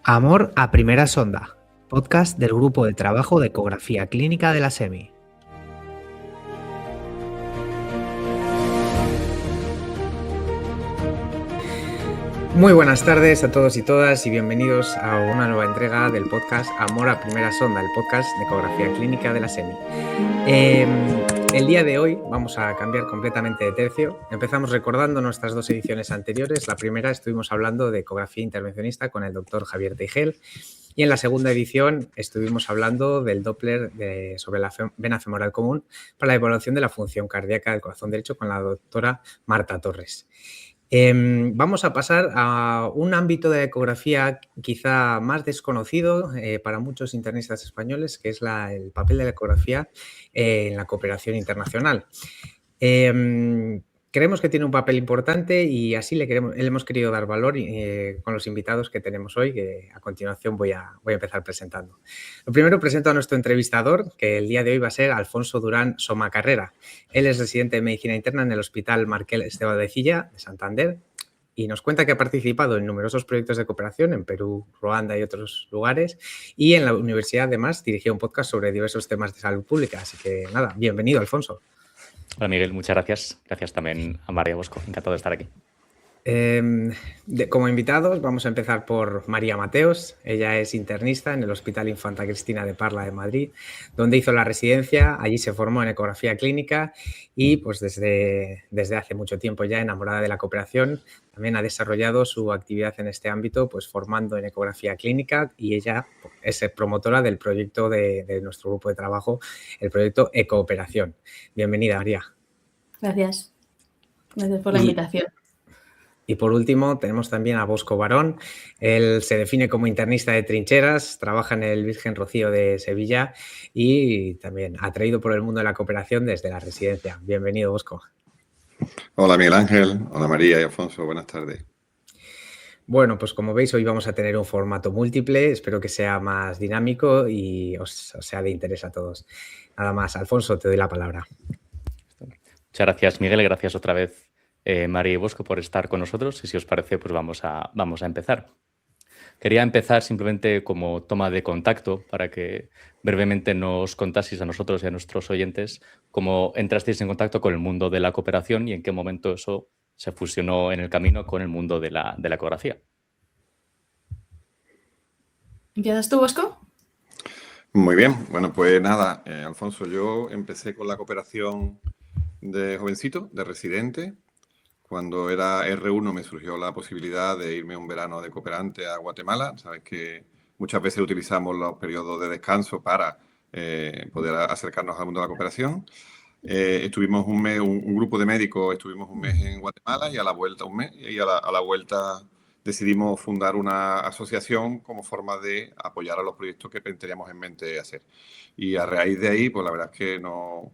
Amor a primera sonda, podcast del Grupo de Trabajo de Ecografía Clínica de la SEMI. Muy buenas tardes a todos y todas y bienvenidos a una nueva entrega del podcast Amor a primera sonda, el podcast de Ecografía Clínica de la SEMI. El día de hoy vamos a cambiar completamente de tercio. Empezamos recordando nuestras dos ediciones anteriores. La primera estuvimos hablando de ecografía intervencionista con el doctor Javier Teigel y en la segunda edición estuvimos hablando del Doppler sobre la vena femoral común para la evaluación de la función cardíaca del corazón derecho con la doctora Marta Torres. Vamos a pasar a un ámbito de ecografía quizá más desconocido para muchos internistas españoles, que es el papel de la ecografía en la cooperación internacional. Creemos que tiene un papel importante y así le hemos querido dar valor con los invitados que tenemos hoy, que a continuación voy a empezar presentando. Lo primero presento a nuestro entrevistador, que el día de hoy va a ser Alfonso Durán Somacarrera. Él es residente de Medicina Interna en el Hospital Marqués Estevadecilla de Santander y nos cuenta que ha participado en numerosos proyectos de cooperación en Perú, Ruanda y otros lugares, y en la universidad además dirigió un podcast sobre diversos temas de salud pública. Así que nada, bienvenido, Alfonso. Hola Miguel, muchas gracias. Gracias también a María Bosco, encantado de estar aquí. Como invitados vamos a empezar por María Mateos. Ella es internista en el Hospital Infanta Cristina de Parla de Madrid, donde hizo la residencia. Allí se formó en ecografía clínica y pues desde hace mucho tiempo ya enamorada de la cooperación. También ha desarrollado su actividad en este ámbito pues formando en ecografía clínica y ella es promotora del proyecto de nuestro grupo de trabajo, el proyecto Ecooperación. Bienvenida, María. Gracias. Gracias por la invitación. Y por último tenemos también a Bosco Barón. Él se define como internista de trincheras, trabaja en el Virgen Rocío de Sevilla y también atraído por el mundo de la cooperación desde la residencia. Bienvenido, Bosco. Hola Miguel Ángel, hola María y Alfonso, buenas tardes. Bueno, pues como veis hoy vamos a tener un formato múltiple, espero que sea más dinámico y os sea de interés a todos. Nada más, Alfonso, te doy la palabra. Muchas gracias Miguel, gracias otra vez María y Bosco por estar con nosotros y si os parece pues vamos a empezar. Quería empezar simplemente como toma de contacto para que brevemente nos contaseis a nosotros y a nuestros oyentes cómo entrasteis en contacto con el mundo de la cooperación y en qué momento eso se fusionó en el camino con el mundo de la ecografía. ¿Empiezas tú, Bosco? Muy bien, bueno pues nada, Alfonso, yo empecé con la cooperación de jovencito, de residente. Cuando era R1 me surgió la posibilidad de irme un verano de cooperante a Guatemala. Sabes que muchas veces utilizamos los periodos de descanso para poder acercarnos al mundo de la cooperación. Estuvimos un mes, un grupo de médicos, estuvimos un mes en Guatemala y a la vuelta un mes. Y a la vuelta decidimos fundar una asociación como forma de apoyar a los proyectos que teníamos en mente hacer. Y a raíz de ahí, pues la verdad es que no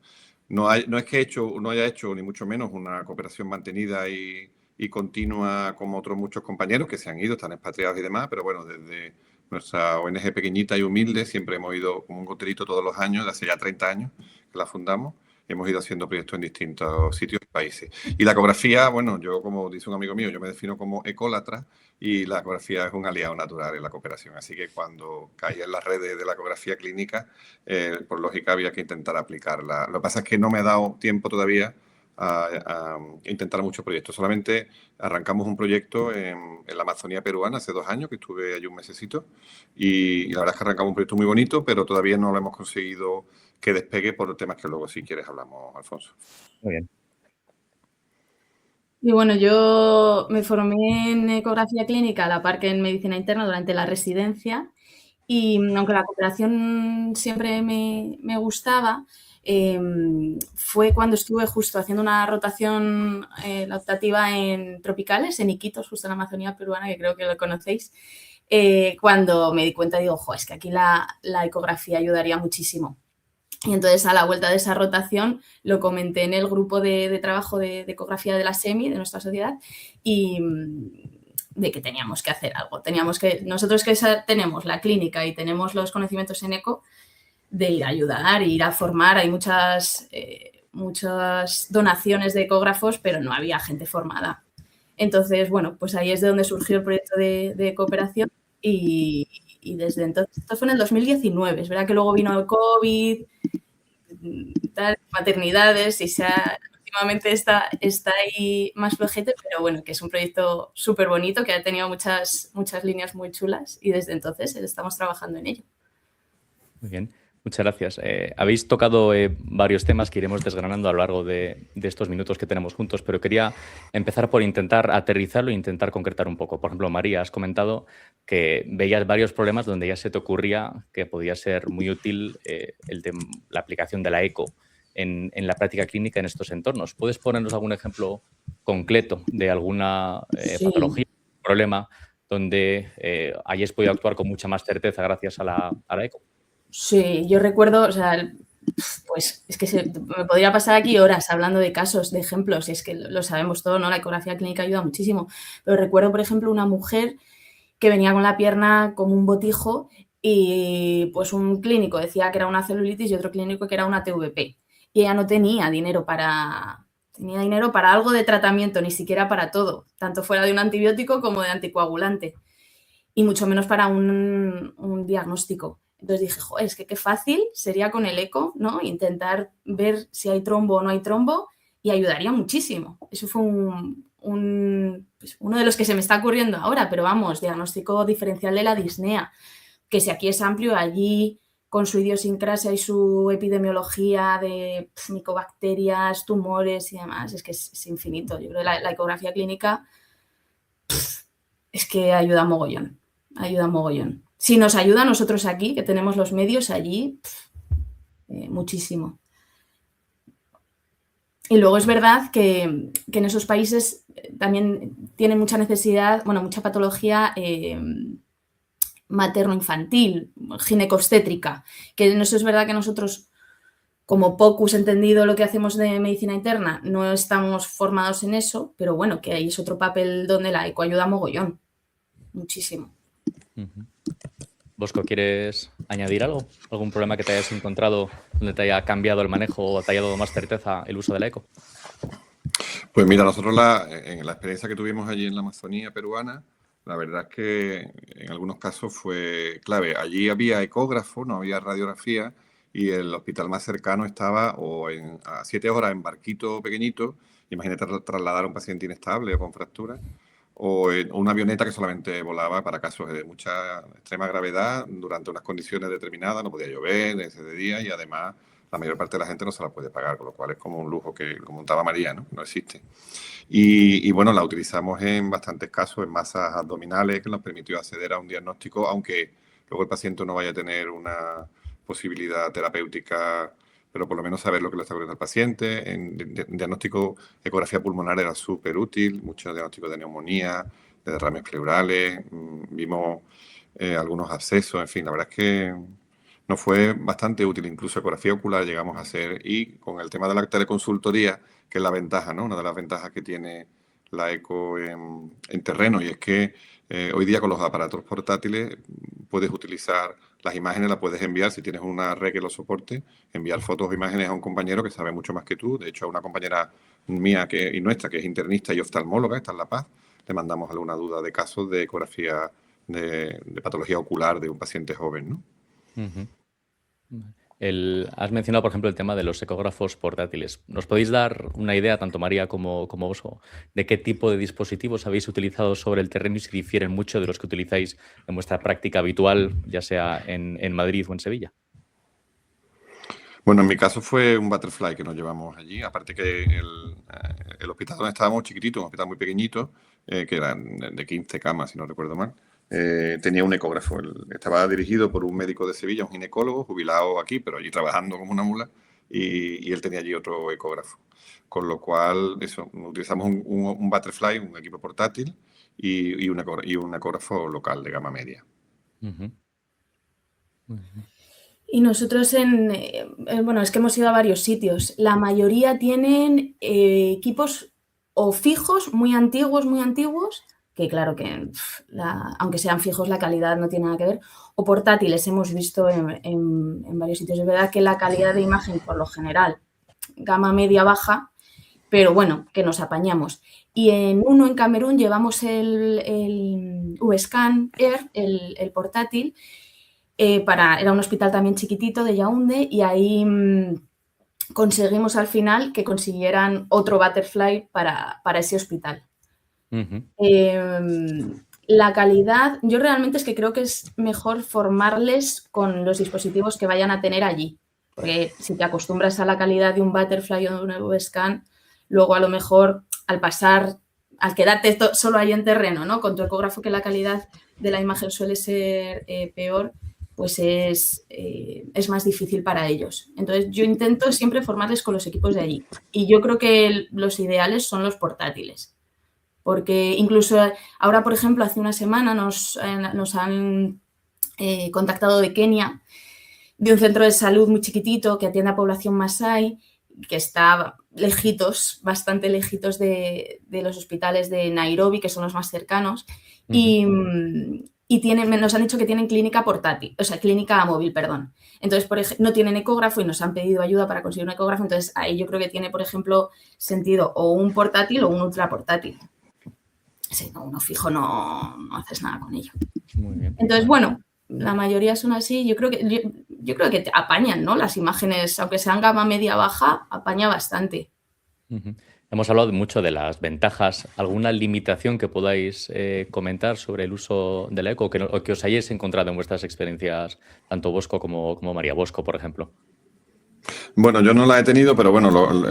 es que no haya hecho, ni mucho menos, una cooperación mantenida y continua como otros muchos compañeros que se han ido, están expatriados y demás, pero bueno, desde nuestra ONG pequeñita y humilde siempre hemos ido como un goterito todos los años, de hace ya 30 años que la fundamos, hemos ido haciendo proyectos en distintos sitios y países. Y la ecografía, bueno, yo como dice un amigo mío, yo me defino como ecólatra y la ecografía es un aliado natural en la cooperación. Así que cuando caía en las redes de la ecografía clínica, por lógica había que intentar aplicarla. Lo que pasa es que no me ha dado tiempo todavía a intentar muchos proyectos. Solamente arrancamos un proyecto en la Amazonía peruana hace 2 años, que estuve allí un mesecito, y la verdad es que arrancamos un proyecto muy bonito, pero todavía no lo hemos conseguido que despegue por temas que luego, si quieres, hablamos, Alfonso. Muy bien. Y bueno, yo me formé en ecografía clínica a la par que en medicina interna durante la residencia y aunque la cooperación siempre me gustaba, fue cuando estuve justo haciendo una rotación la optativa en tropicales, en Iquitos, justo en la Amazonía peruana, que creo que lo conocéis, cuando me di cuenta, digo, es que aquí la ecografía ayudaría muchísimo. Y entonces, a la vuelta de esa rotación, lo comenté en el grupo de trabajo de ecografía de la SEMI, de nuestra sociedad, y de que teníamos que hacer algo. Nosotros que tenemos la clínica y tenemos los conocimientos en eco, de ir a ayudar, ir a formar. Hay muchas donaciones de ecógrafos, pero no había gente formada. Entonces, bueno, pues ahí es de donde surgió el proyecto de cooperación y desde entonces, esto fue en el 2019, es verdad que luego vino el COVID, tal, maternidades y últimamente está ahí más flojete, pero bueno, que es un proyecto súper bonito que ha tenido muchas líneas muy chulas y desde entonces estamos trabajando en ello. Muy bien, muchas gracias. Habéis tocado varios temas que iremos desgranando a lo largo de estos minutos que tenemos juntos, pero quería empezar por intentar aterrizarlo e intentar concretar un poco. Por ejemplo, María, has comentado que veías varios problemas donde ya se te ocurría que podía ser muy útil la aplicación de la eco en la práctica clínica en estos entornos. ¿Puedes ponernos algún ejemplo concreto de alguna patología, problema, donde hayáis podido actuar con mucha más certeza gracias a la eco? Sí, yo recuerdo, o sea, pues es que me podría pasar aquí horas hablando de casos, de ejemplos, y es que lo sabemos todo, ¿no? La ecografía clínica ayuda muchísimo. Pero recuerdo, por ejemplo, una mujer que venía con la pierna como un botijo y pues un clínico decía que era una celulitis y otro clínico que era una TVP. Y ella no tenía dinero tenía dinero para algo de tratamiento, ni siquiera para todo, tanto fuera de un antibiótico como de anticoagulante, y mucho menos para un diagnóstico. Entonces dije, joder, es que qué fácil sería con el eco, ¿no? Intentar ver si hay trombo o no hay trombo y ayudaría muchísimo. Eso fue pues uno de los que se me está ocurriendo ahora, pero vamos, diagnóstico diferencial de la disnea, que si aquí es amplio, allí con su idiosincrasia y su epidemiología de micobacterias, tumores y demás, es que es infinito. Yo creo que la ecografía clínica es que ayuda mogollón. Si nos ayuda a nosotros aquí, que tenemos los medios allí, muchísimo. Y luego es verdad que en esos países también tienen mucha necesidad, bueno, mucha patología materno-infantil, ginecobstétrica, que en eso es verdad que nosotros, como pocus entendido lo que hacemos de medicina interna, no estamos formados en eso, pero bueno, que ahí es otro papel donde la eco ayuda mogollón, muchísimo. Bosco, ¿quieres añadir algo? ¿Algún problema que te hayas encontrado donde te haya cambiado el manejo o te haya dado más certeza el uso de la eco? Pues mira, nosotros en la experiencia que tuvimos allí en la Amazonía peruana, la verdad es que en algunos casos fue clave. Allí había ecógrafo, no había radiografía, y el hospital más cercano estaba a 7 horas en barquito pequeñito. Imagínate trasladar a un paciente inestable o con fracturas, o en una avioneta que solamente volaba para casos de mucha extrema gravedad durante unas condiciones determinadas, no podía llover ese día y además la mayor parte de la gente no se la puede pagar, con lo cual es como un lujo que lo montaba María, ¿no? No existe. Y bueno, la utilizamos en bastantes casos, en masas abdominales, que nos permitió acceder a un diagnóstico, aunque luego el paciente no vaya a tener una posibilidad terapéutica, pero por lo menos saber lo que le está ocurriendo al paciente. En diagnóstico, ecografía pulmonar era súper útil, muchos diagnósticos de neumonía, de derrames pleurales, vimos algunos abscesos, en fin, la verdad es que nos fue bastante útil, incluso ecografía ocular llegamos a hacer, y con el tema de la teleconsultoría, que es la ventaja, ¿no? Una de las ventajas que tiene la eco en terreno, y es que hoy día con los aparatos portátiles puedes utilizar las imágenes, las puedes enviar, si tienes una red que lo soporte, enviar fotos o imágenes a un compañero que sabe mucho más que tú. De hecho, a una compañera mía y nuestra, que es internista y oftalmóloga, está en La Paz, le mandamos alguna duda de casos de ecografía de patología ocular de un paciente joven, ¿no? Has mencionado, por ejemplo, el tema de los ecógrafos portátiles. ¿Nos podéis dar una idea, tanto María como vos, de qué tipo de dispositivos habéis utilizado sobre el terreno y si difieren mucho de los que utilizáis en vuestra práctica habitual, ya sea en Madrid o en Sevilla? Bueno, en mi caso fue un Butterfly que nos llevamos allí. Aparte que el hospital donde estábamos, chiquitito, un hospital muy pequeñito, que era de 15 camas, si no recuerdo mal, tenía un ecógrafo. Estaba dirigido por un médico de Sevilla, un ginecólogo, jubilado aquí, pero allí trabajando como una mula, y él tenía allí otro ecógrafo. Con lo cual, eso, utilizamos un Butterfly, un equipo portátil, y un ecógrafo local de gama media. Y nosotros bueno, es que hemos ido a varios sitios. La mayoría tienen equipos o fijos, muy antiguos, que claro que aunque sean fijos la calidad no tiene nada que ver, o portátiles, hemos visto en varios sitios. Es verdad que la calidad de imagen, por lo general, gama media baja, pero bueno, que nos apañamos. Y en uno en Camerún llevamos el VScan Air, el portátil, era un hospital también chiquitito de Yaoundé, y ahí conseguimos al final que consiguieran otro Butterfly para ese hospital. La calidad, yo realmente es que creo que es mejor formarles con los dispositivos que vayan a tener allí, porque si te acostumbras a la calidad de un Butterfly o de un VScan, luego a lo mejor al quedarte solo ahí en terreno, ¿no? Con tu ecógrafo, que la calidad de la imagen suele ser peor, pues es más difícil para ellos. Entonces, yo intento siempre formarles con los equipos de allí. Y yo creo que los ideales son los portátiles. Porque incluso ahora, por ejemplo, hace una semana nos han contactado de Kenia, de un centro de salud muy chiquitito que atiende a población masái, que está lejitos, bastante lejitos de los hospitales de Nairobi, que son los más cercanos, y nos han dicho que tienen clínica portátil, o sea, clínica móvil, perdón. Entonces, por ejemplo, no tienen ecógrafo y nos han pedido ayuda para conseguir un ecógrafo, entonces ahí yo creo que tiene, por ejemplo, sentido o un portátil o un ultra portátil. Si no, uno fijo no haces nada con ello. Muy bien. Entonces, bueno, la mayoría son así. Yo creo que te apañan, ¿no? Las imágenes, aunque sean gama media baja, apaña bastante. Hemos hablado mucho de las ventajas. ¿Alguna limitación que podáis comentar sobre el uso de la eco o que os hayáis encontrado en vuestras experiencias, tanto Bosco como María Bosco, por ejemplo? Bueno, yo no la he tenido, pero bueno,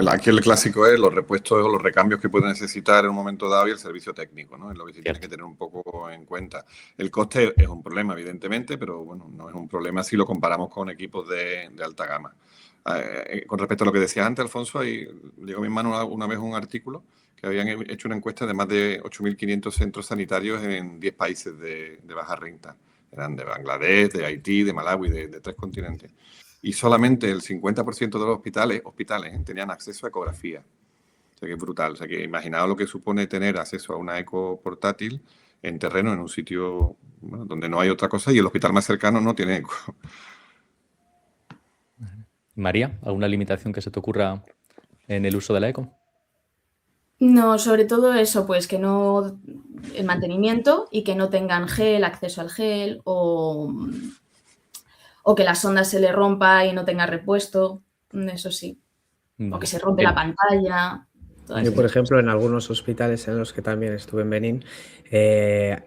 aquí el clásico es los repuestos o los recambios que puede necesitar en un momento dado y el servicio técnico, ¿no? Es lo que sí tienes que tener un poco en cuenta. El coste es un problema, evidentemente, pero bueno, no es un problema si lo comparamos con equipos de alta gama. Con respecto a lo que decías antes, Alfonso, ahí llegó a mi mano una vez un artículo que habían hecho una encuesta de más de 8.500 centros sanitarios en 10 países de baja renta. Eran de Bangladesh, de Haití, de Malawi, de 3 continentes. Y solamente el 50% de los hospitales tenían acceso a ecografía. O sea que es brutal. O sea que imaginaos lo que supone tener acceso a una eco portátil en terreno, en un sitio donde no hay otra cosa y el hospital más cercano no tiene eco. María, ¿alguna limitación que se te ocurra en el uso de la eco? No, sobre todo eso, pues que no, el mantenimiento y que no tengan acceso al gel o que la sonda se le rompa y no tenga repuesto, eso sí. O que se rompe la pantalla. Yo, por ejemplo, en algunos hospitales en los que también estuve en Benín,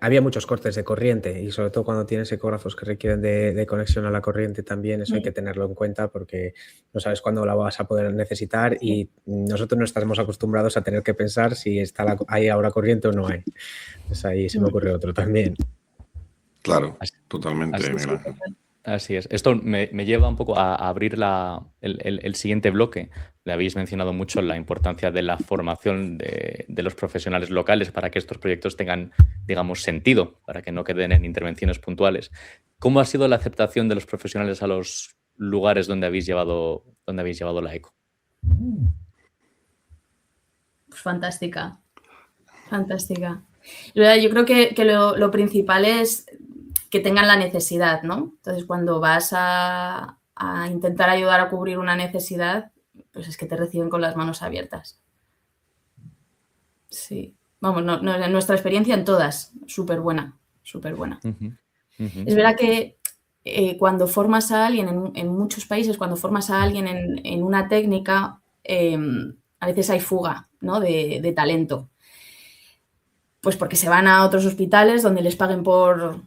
había muchos cortes de corriente y sobre todo cuando tienes ecógrafos que requieren de conexión a la corriente también, eso hay que tenerlo en cuenta porque no sabes cuándo la vas a poder necesitar y nosotros no estamos acostumbrados a tener que pensar si hay ahora corriente o no hay. Pues ahí se me ocurre otro también. Claro, totalmente. Así es. Esto me lleva un poco a abrir el siguiente bloque. Le habéis mencionado mucho la importancia de la formación de los profesionales locales para que estos proyectos tengan, digamos, sentido, para que no queden en intervenciones puntuales. ¿Cómo ha sido la aceptación de los profesionales a los lugares donde habéis llevado la eco? Pues fantástica. Fantástica. Yo creo que lo principal es que tengan la necesidad, ¿no? Entonces, cuando vas a intentar ayudar a cubrir una necesidad, pues es que te reciben con las manos abiertas. Sí. Vamos, en nuestra experiencia en todas, súper buena, súper buena. Es verdad que cuando formas a alguien, en muchos países, cuando formas a alguien en una técnica, a veces hay fuga, ¿no? de talento. Pues porque se van a otros hospitales donde les paguen por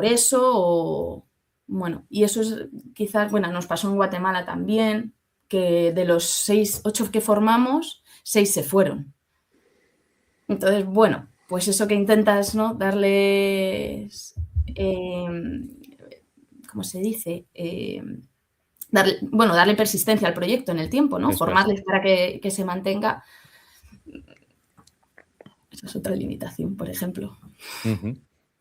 eso o... Bueno, y eso es quizás, nos pasó en Guatemala también, que de los 8 que formamos, 6 se fueron. Entonces, pues eso que intentas, ¿no? Darles, ¿cómo se dice? Darle persistencia al proyecto en el tiempo, ¿no? Formarles para que se mantenga. Esa es otra limitación, por ejemplo.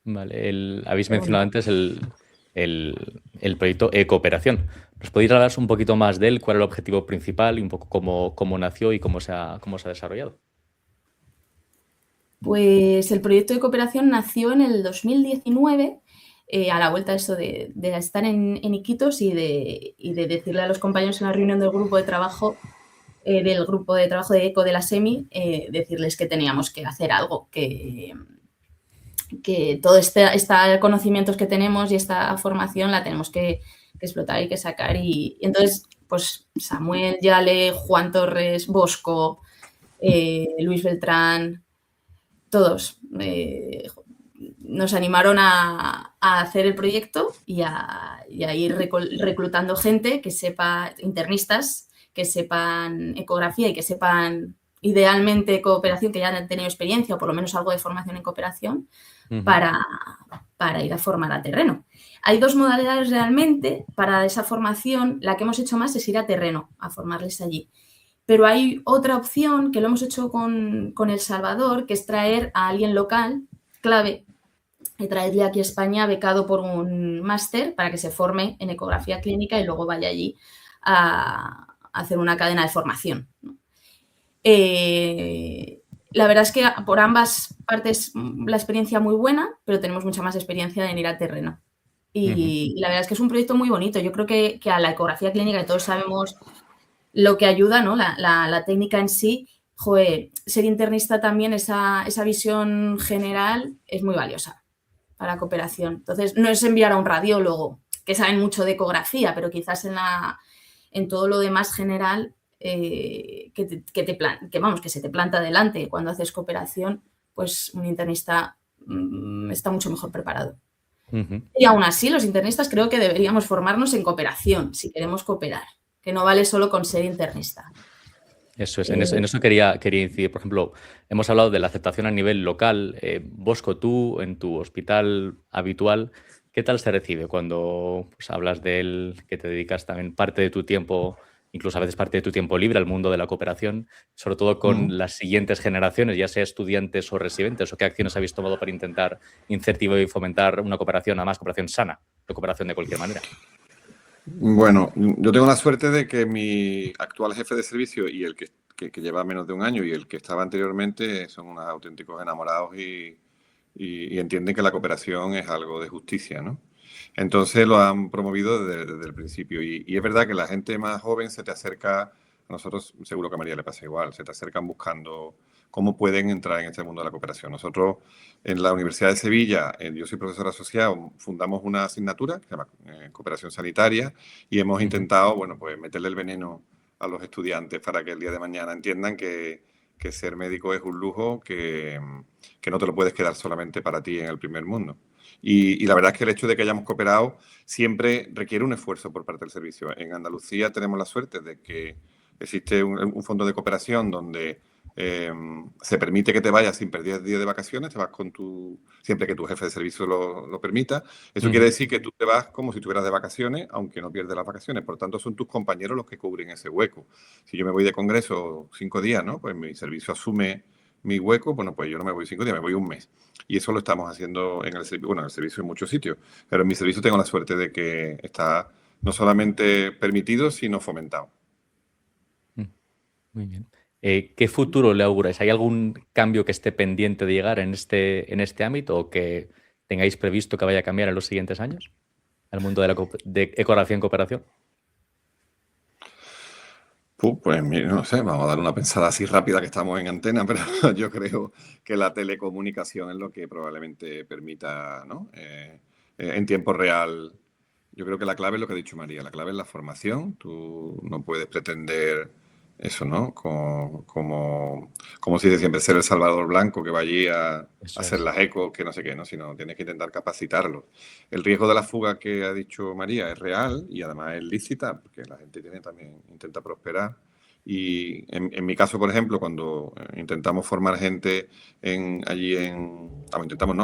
Vale, habéis mencionado antes el proyecto Ecooperación. ¿Nos podéis hablar un poquito más de él? ¿Cuál es el objetivo principal y un poco cómo nació y cómo se ha desarrollado? Pues el proyecto de cooperación nació en el 2019, a la vuelta de eso de estar en Iquitos y de decirle a los compañeros en la reunión del grupo de trabajo del grupo de trabajo de ECO de la SEMI, decirles que teníamos que hacer algo, que todo este conocimientos que tenemos y esta formación la tenemos que explotar y que sacar. Y entonces, pues Samuel Yale, Juan Torres, Bosco, Luis Beltrán, todos nos animaron a hacer el proyecto y a ir reclutando gente que sepa, internistas, que sepan ecografía y que sepan idealmente cooperación, que ya han tenido experiencia o por lo menos algo de formación en cooperación, para ir a formar a terreno. Hay dos modalidades realmente para esa formación. La que hemos hecho más es ir a terreno, a formarles allí. Pero hay otra opción que lo hemos hecho con El Salvador, que es traer a alguien local, clave, y traerle aquí a España becado por un máster para que se forme en ecografía clínica y luego vaya allí a hacer una cadena de formación, ¿no? La verdad es que por ambas partes la experiencia muy buena, pero tenemos mucha más experiencia en ir al terreno. Y la verdad es que es un proyecto muy bonito. Yo creo que a la ecografía clínica, que todos sabemos lo que ayuda, ¿no? La técnica en sí, joder, ser internista también, esa visión general es muy valiosa para la cooperación. Entonces, no es enviar a un radiólogo, que saben mucho de ecografía, pero quizás en todo lo demás general, que se te planta delante cuando haces cooperación, pues un internista está mucho mejor preparado. Y aún así, los internistas creo que deberíamos formarnos en cooperación, si queremos cooperar, que no vale solo con ser internista. Eso es, en eso quería incidir. Por ejemplo, hemos hablado de la aceptación a nivel local. Bosco, tú, en tu hospital habitual, ¿qué tal se recibe cuando pues, hablas de él, que te dedicas también parte de tu tiempo, incluso a veces parte de tu tiempo libre al mundo de la cooperación, sobre todo con las siguientes generaciones, ya sea estudiantes o residentes, o qué acciones habéis tomado para intentar incentivar y fomentar una cooperación, además cooperación sana, no cooperación de cualquier manera? Bueno, yo tengo la suerte de que mi actual jefe de servicio y el que lleva menos de un año y el que estaba anteriormente son unos auténticos enamorados y entienden que la cooperación es algo de justicia, ¿no? Entonces lo han promovido desde el principio. Y es verdad que la gente más joven se te acerca, a nosotros seguro que a María le pasa igual, se te acercan buscando cómo pueden entrar en este mundo de la cooperación. Nosotros en la Universidad de Sevilla, yo soy profesor asociado, fundamos una asignatura que se llama Cooperación Sanitaria y hemos intentado, bueno, pues meterle el veneno a los estudiantes para que el día de mañana entiendan que ser médico es un lujo que no te lo puedes quedar solamente para ti en el primer mundo. Y la verdad es que el hecho de que hayamos cooperado siempre requiere un esfuerzo por parte del servicio. En Andalucía tenemos la suerte de que existe un fondo de cooperación donde se permite que te vayas sin perder días de vacaciones, te vas siempre que tu jefe de servicio lo permita. Eso quiere decir que tú te vas como si estuvieras de vacaciones, aunque no pierdes las vacaciones. Por tanto, son tus compañeros los que cubren ese hueco. Si yo me voy de congreso 5 días, ¿no? Pues mi servicio asume mi hueco, bueno, pues yo no me voy 5 días, me voy un mes. Y eso lo estamos haciendo en el servicio, bueno, en el servicio en muchos sitios, pero en mi servicio tengo la suerte de que está no solamente permitido, sino fomentado. Muy bien. ¿Qué futuro le auguráis? ¿Hay algún cambio que esté pendiente de llegar en este ámbito o que tengáis previsto que vaya a cambiar en los siguientes años al mundo de ecografía en cooperación? Pues no sé, vamos a dar una pensada así rápida que estamos en antena, pero yo creo que la telecomunicación es lo que probablemente permita, ¿no? En tiempo real. Yo creo que la clave es lo que ha dicho María, la clave es la formación. Tú no puedes pretender eso, ¿no? Como se dice siempre, ser el Salvador Blanco que va allí a hacer las ecos, que no sé qué, ¿no? Sino tienes que intentar capacitarlos. El riesgo de la fuga que ha dicho María es real y además es lícita, porque la gente intenta prosperar. Y en mi caso, por ejemplo, cuando intentamos formar gente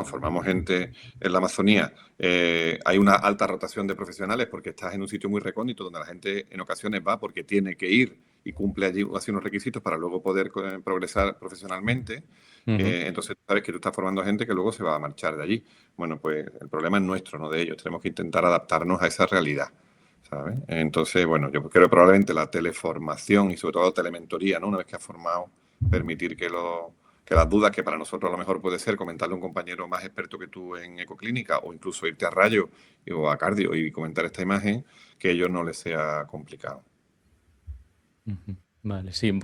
formamos gente en la Amazonía, hay una alta rotación de profesionales porque estás en un sitio muy recóndito donde la gente en ocasiones va porque tiene que ir y cumple allí así unos requisitos para luego poder progresar profesionalmente. Entonces sabes que tú estás formando gente que luego se va a marchar de allí. Bueno, pues el problema es nuestro, no de ellos. Tenemos que intentar adaptarnos a esa realidad, ¿sabes? Entonces, bueno, yo creo que probablemente la teleformación y sobre todo la telementoría, ¿no? Una vez que has formado, permitir que las dudas, que para nosotros a lo mejor puede ser comentarle a un compañero más experto que tú en ecoclínica o incluso irte a rayo o a cardio y comentar esta imagen, que a ellos no les sea complicado. Vale, sí,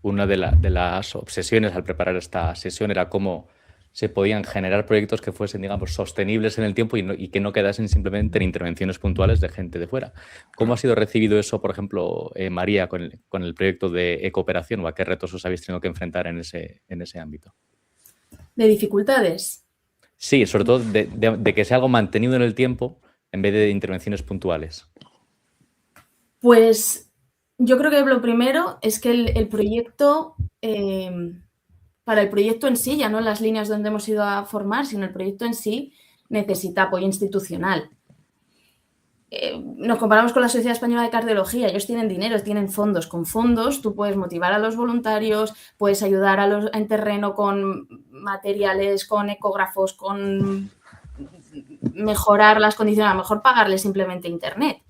una de las obsesiones al preparar esta sesión era cómo se podían generar proyectos que fuesen, digamos, sostenibles en el tiempo y que no quedasen simplemente en intervenciones puntuales de gente de fuera. ¿Cómo ha sido recibido eso, por ejemplo, María, con el proyecto de e-cooperación, o a qué retos os habéis tenido que enfrentar en ese ámbito? ¿De dificultades? Sí, sobre todo de que sea algo mantenido en el tiempo en vez de intervenciones puntuales. Pues yo creo que lo primero es que el proyecto, para el proyecto en sí, ya no las líneas donde hemos ido a formar, sino el proyecto en sí necesita apoyo institucional. Nos comparamos con la Sociedad Española de Cardiología, ellos tienen dinero, tienen fondos. Con fondos tú puedes motivar a los voluntarios, puedes ayudar en terreno con materiales, con ecógrafos, con mejorar las condiciones, a lo mejor pagarles simplemente internet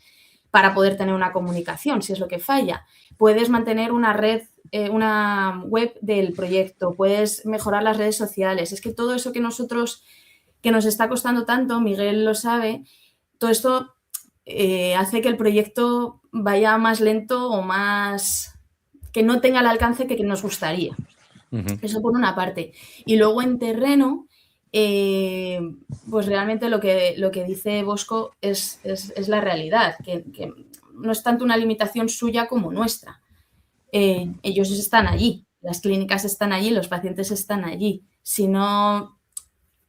para poder tener una comunicación, si es lo que falla. Puedes mantener una red, una web del proyecto, puedes mejorar las redes sociales. Es que todo eso que nos está costando tanto, Miguel lo sabe, todo esto hace que el proyecto vaya más lento o más... que no tenga el alcance que nos gustaría. Eso por una parte. Y luego en terreno, pues realmente lo que dice Bosco es la realidad, que no es tanto una limitación suya como nuestra. Ellos están allí, las clínicas están allí, los pacientes están allí. Si no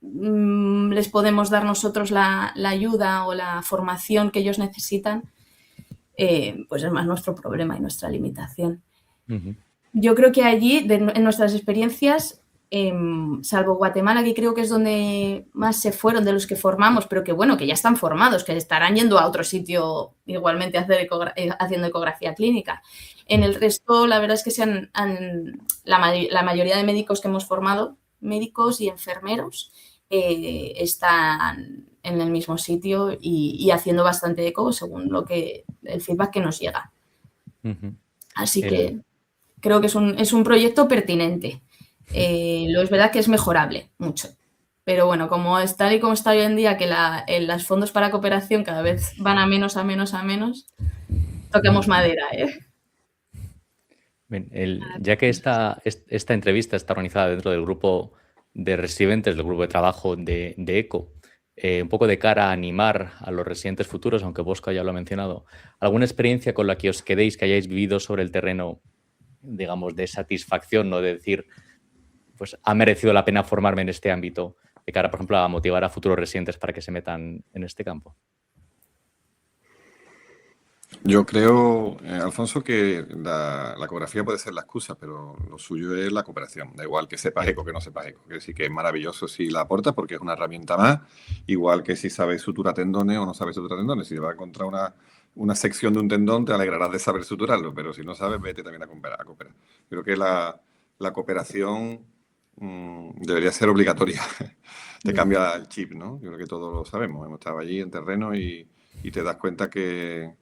les podemos dar nosotros la ayuda o la formación que ellos necesitan, pues es más nuestro problema y nuestra limitación. Yo creo que allí, en nuestras experiencias, salvo Guatemala, que creo que es donde más se fueron de los que formamos, pero que bueno, que ya están formados, que estarán yendo a otro sitio igualmente haciendo ecografía clínica. En el resto, la verdad es que la mayoría de médicos que hemos formado, médicos y enfermeros, están en el mismo sitio y haciendo bastante eco según el feedback que nos llega. Así que creo que es un proyecto pertinente. Lo es verdad que es mejorable mucho. Pero bueno, como está hoy en día, que los fondos para cooperación cada vez van a menos, toquemos madera, ¿eh? Bien, ya que esta entrevista está organizada dentro del grupo de residentes, del grupo de trabajo de ECO, un poco de cara a animar a los residentes futuros, aunque Bosco ya lo ha mencionado, ¿alguna experiencia con la que os quedéis, que hayáis vivido sobre el terreno, digamos, de satisfacción, ¿no? De decir, pues ha merecido la pena formarme en este ámbito, de cara, por ejemplo, a motivar a futuros residentes para que se metan en este campo? Yo creo, Alfonso, que la ecografía puede ser la excusa, pero lo suyo es la cooperación. Da igual que sepas eco que no sepas eco. Que sí que es maravilloso si la aportas porque es una herramienta más, igual que si sabes suturar tendones o no sabes suturar tendones. Si vas a encontrar una sección de un tendón, te alegrarás de saber suturarlo, pero si no sabes, vete también a cooperar. Creo que la cooperación debería ser obligatoria. Te cambia el chip, ¿no? Yo creo que todos lo sabemos. Hemos estado allí en terreno y te das cuenta que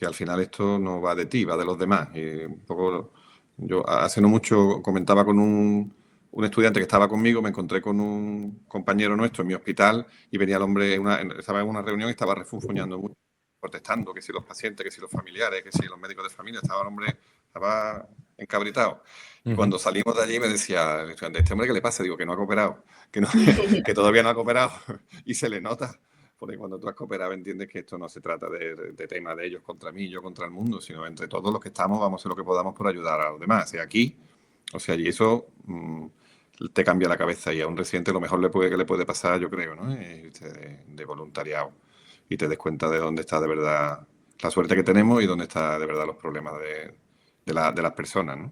al final esto no va de ti, va de los demás. Y un poco, yo hace no mucho comentaba con un estudiante que estaba conmigo, me encontré con un compañero nuestro en mi hospital y venía el hombre, estaba en una reunión y estaba refunfuñando mucho, protestando, que si los pacientes, que si los familiares, que si los médicos de familia, estaba el hombre, estaba encabritado. Y cuando salimos de allí me decía el estudiante, ¿este hombre qué le pasa? Digo, que no ha cooperado, que todavía no ha cooperado y se le nota. Porque cuando tú has cooperado entiendes que esto no se trata de tema de ellos contra mí, yo contra el mundo, sino entre todos los que estamos vamos a hacer lo que podamos por ayudar a los demás, sea aquí o sea allí. Eso te cambia la cabeza y a un residente lo mejor que le puede pasar, yo creo, ¿no? Es de voluntariado y te des cuenta de dónde está de verdad la suerte que tenemos y dónde está de verdad los problemas de las personas, ¿no?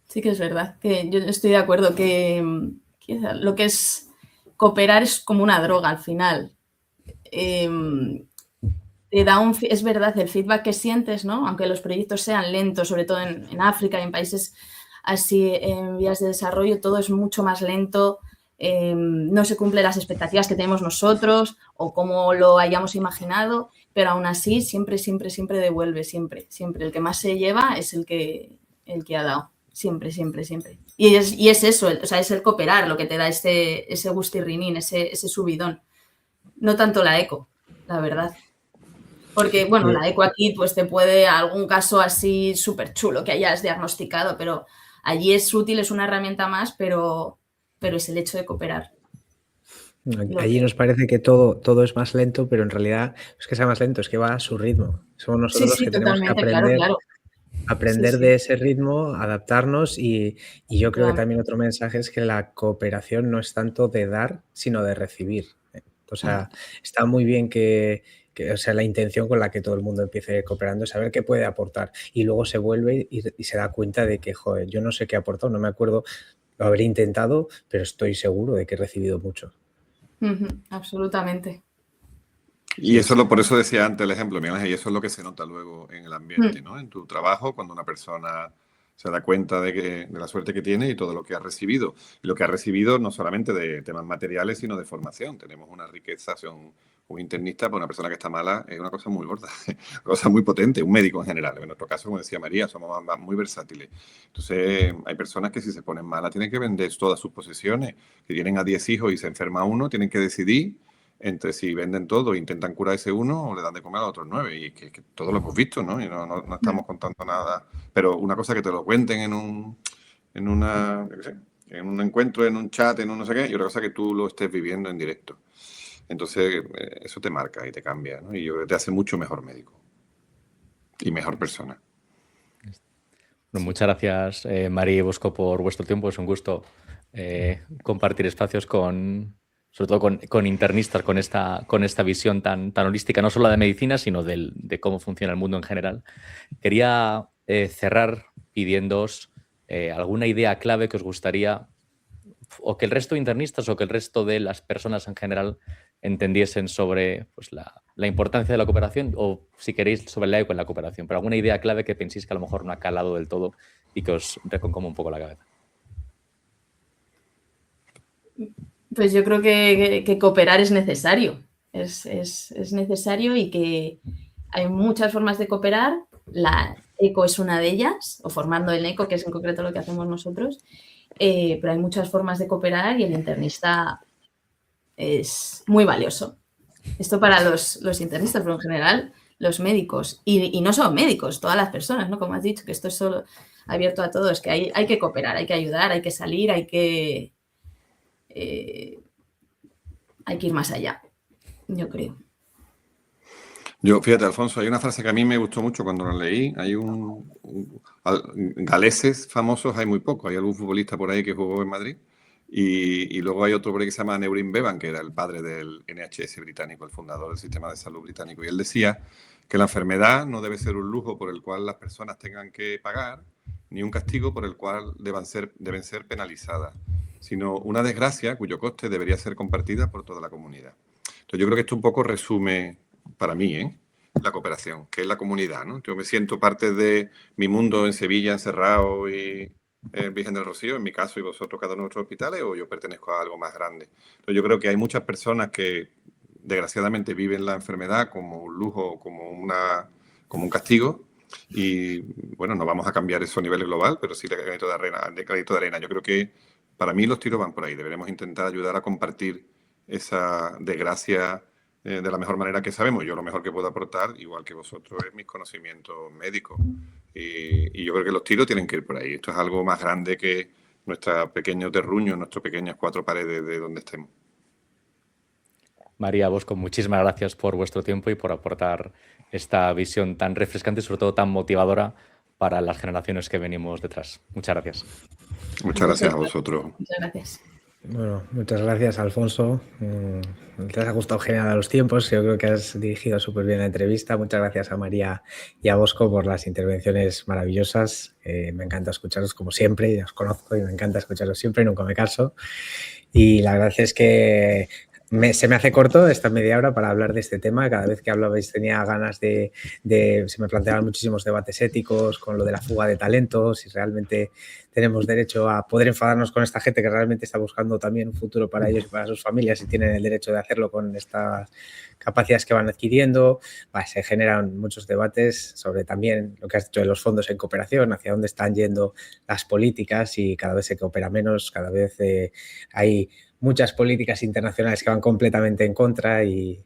Sí que es verdad, que yo estoy de acuerdo que lo que es cooperar es como una droga al final. Te da es verdad, el feedback que sientes, ¿no? Aunque los proyectos sean lentos, sobre todo en África y en países así en vías de desarrollo, todo es mucho más lento, no se cumplen las expectativas que tenemos nosotros o como lo hayamos imaginado, pero aún así siempre devuelve, siempre. El que más se lleva es el que ha dado. Siempre. Y es eso, o sea, es el cooperar lo que te da ese gustirrinín, ese subidón. No tanto la eco, la verdad. Porque, bueno, la eco aquí pues te puede, algún caso así súper chulo que hayas diagnosticado, pero allí es útil, es una herramienta más, pero es el hecho de cooperar. Allí nos parece que todo es más lento, pero en realidad no es que sea más lento, es que va a su ritmo. Somos Sí, nosotros los sí, que tenemos que totalmente, claro, claro. Sí, aprender sí, de ese ritmo, adaptarnos y yo creo que claro. también otro mensaje es que la cooperación no es tanto de dar, sino de recibir. O sea, está muy bien o sea, la intención con la que todo el mundo empiece cooperando es saber qué puede aportar y luego se vuelve y se da cuenta de que, joder, yo no sé qué ha aportado, no me acuerdo, lo habré intentado, pero estoy seguro de que he recibido mucho. Absolutamente. Y eso por eso decía antes el ejemplo, Miguel Ángel, y eso es lo que se nota luego en el ambiente, ¿no? En tu trabajo, cuando una persona se da cuenta de la suerte que tiene y todo lo que ha recibido. Y lo que ha recibido no solamente de temas materiales, sino de formación. Tenemos una riqueza, un internista para una persona que está mala es una cosa muy gorda, una cosa muy potente, un médico en general. En nuestro caso, como decía María, somos muy versátiles. Entonces, hay personas que si se ponen malas tienen que vender todas sus posesiones, que tienen a 10 hijos y se enferma uno, tienen que decidir entre si venden todo e intentan curar ese uno o le dan de comer a los otros 9. Y que todo lo hemos visto, ¿no? Y no estamos contando nada. Pero una cosa que te lo cuenten en un encuentro, en un chat, en un no sé qué, y otra cosa que tú lo estés viviendo en directo. Entonces, eso te marca y te cambia, ¿no? Y yo creo que te hace mucho mejor médico y mejor persona. Bueno, muchas gracias, María y Bosco, por vuestro tiempo. Es un gusto compartir espacios sobre todo con internistas, con esta visión tan holística, no solo de medicina, sino de cómo funciona el mundo en general. Quería cerrar pidiéndoos alguna idea clave que os gustaría, o que el resto de internistas o que el resto de las personas en general entendiesen sobre pues, la importancia de la cooperación, o si queréis sobre la eco en la cooperación, pero alguna idea clave que penséis que a lo mejor no ha calado del todo y que os reconcoma un poco la cabeza. Pues yo creo que cooperar es necesario. Es necesario y que hay muchas formas de cooperar. La eco es una de ellas, o formando el eco, que es en concreto lo que hacemos nosotros. Pero hay muchas formas de cooperar y el internista es muy valioso. Esto para los internistas, pero en general los médicos. Y no solo médicos, todas las personas, ¿no? Como has dicho, que esto es solo abierto a todos, que hay que cooperar, hay que ayudar, hay que salir, hay que ir más allá, yo creo. Fíjate, Alfonso, hay una frase que a mí me gustó mucho cuando la leí. Hay galeses famosos, hay muy pocos. Hay algún futbolista por ahí que jugó en Madrid. Y luego hay otro por ahí que se llama Neurin Bevan, que era el padre del NHS británico, el fundador del sistema de salud británico. Y él decía que la enfermedad no debe ser un lujo por el cual las personas tengan que pagar, ni un castigo por el cual deben ser penalizadas, sino una desgracia cuyo coste debería ser compartida por toda la comunidad. Entonces yo creo que esto un poco resume, para mí, la cooperación, que es la comunidad, ¿no? Yo me siento parte de mi mundo en Sevilla, encerrado y Virgen del Rocío, en mi caso, y vosotros cada uno de nuestros hospitales, o yo pertenezco a algo más grande. Entonces yo creo que hay muchas personas que desgraciadamente viven la enfermedad como un lujo, como un castigo, y bueno, no vamos a cambiar eso a nivel global, pero sí de granito de arena. Yo creo que para mí los tiros van por ahí. Deberemos intentar ayudar a compartir esa desgracia de la mejor manera que sabemos. Yo lo mejor que puedo aportar, igual que vosotros, es mis conocimientos médicos. Y yo creo que los tiros tienen que ir por ahí. Esto es algo más grande que nuestros pequeños terruños, nuestras pequeñas 4 paredes de donde estemos. María, Bosco, muchísimas gracias por vuestro tiempo y por aportar esta visión tan refrescante y sobre todo tan motivadora para las generaciones que venimos detrás. Muchas gracias. Muchas gracias a vosotros. Muchas gracias. Bueno, muchas gracias, Alfonso. Te has ajustado genial a los tiempos. Yo creo que has dirigido súper bien la entrevista. Muchas gracias a María y a Bosco por las intervenciones maravillosas. Me encanta escucharos como siempre. Ya os conozco y me encanta escucharos siempre. Nunca me canso. Y la verdad es que se me hace corto esta media hora para hablar de este tema. Cada vez que hablabais tenía ganas se me planteaban muchísimos debates éticos con lo de la fuga de talentos, si realmente tenemos derecho a poder enfadarnos con esta gente que realmente está buscando también un futuro para ellos y para sus familias y tienen el derecho de hacerlo con estas capacidades que van adquiriendo. Se generan muchos debates sobre también lo que has dicho de los fondos en cooperación, hacia dónde están yendo las políticas y cada vez se coopera menos, cada vez hay muchas políticas internacionales que van completamente en contra y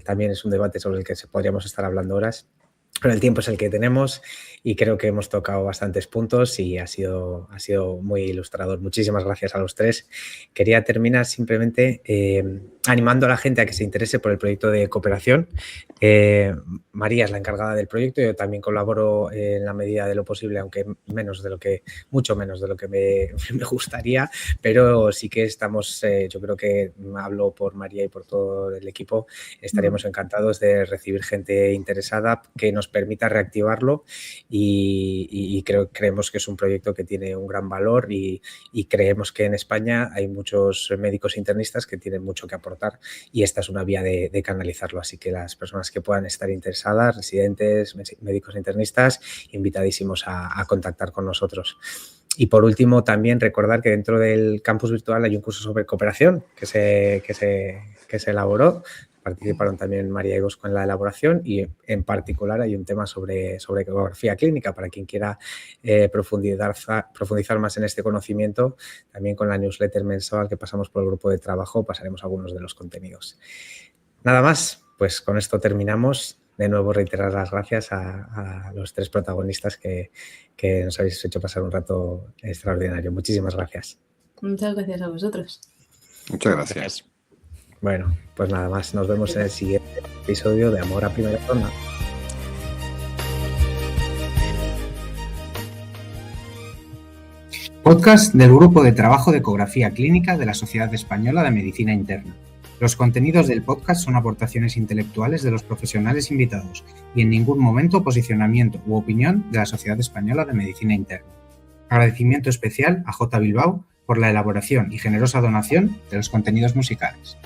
también es un debate sobre el que podríamos estar hablando horas. Pero el tiempo es el que tenemos y creo que hemos tocado bastantes puntos y ha sido muy ilustrador. Muchísimas gracias a los tres. Quería terminar simplemente animando a la gente a que se interese por el proyecto de cooperación. María es la encargada del proyecto, yo también colaboro en la medida de lo posible, aunque mucho menos de lo que me gustaría, pero sí que estamos, yo creo que hablo por María y por todo el equipo, estaríamos encantados de recibir gente interesada que nos permita reactivarlo y creemos que es un proyecto que tiene un gran valor y creemos que en España hay muchos médicos internistas que tienen mucho que aportar y esta es una vía de canalizarlo, así que las personas que puedan estar interesadas, residentes, médicos internistas, invitadísimos a contactar con nosotros. Y por último, también recordar que dentro del campus virtual hay un curso sobre cooperación que se elaboró. Participaron también María y Bosco en la elaboración y en particular hay un tema sobre ecografía clínica para quien quiera profundizar más en este conocimiento. También con la newsletter mensual que pasamos por el grupo de trabajo pasaremos algunos de los contenidos. Nada más, pues con esto terminamos. De nuevo reiterar las gracias a los tres protagonistas que nos habéis hecho pasar un rato extraordinario. Muchísimas gracias. Muchas gracias a vosotros. Muchas gracias. Bueno, pues nada más. Nos vemos en el siguiente episodio de Amor a Primera Sonda. Podcast del Grupo de Trabajo de Ecografía Clínica de la Sociedad Española de Medicina Interna. Los contenidos del podcast son aportaciones intelectuales de los profesionales invitados y en ningún momento posicionamiento u opinión de la Sociedad Española de Medicina Interna. Agradecimiento especial a J. Bilbao por la elaboración y generosa donación de los contenidos musicales.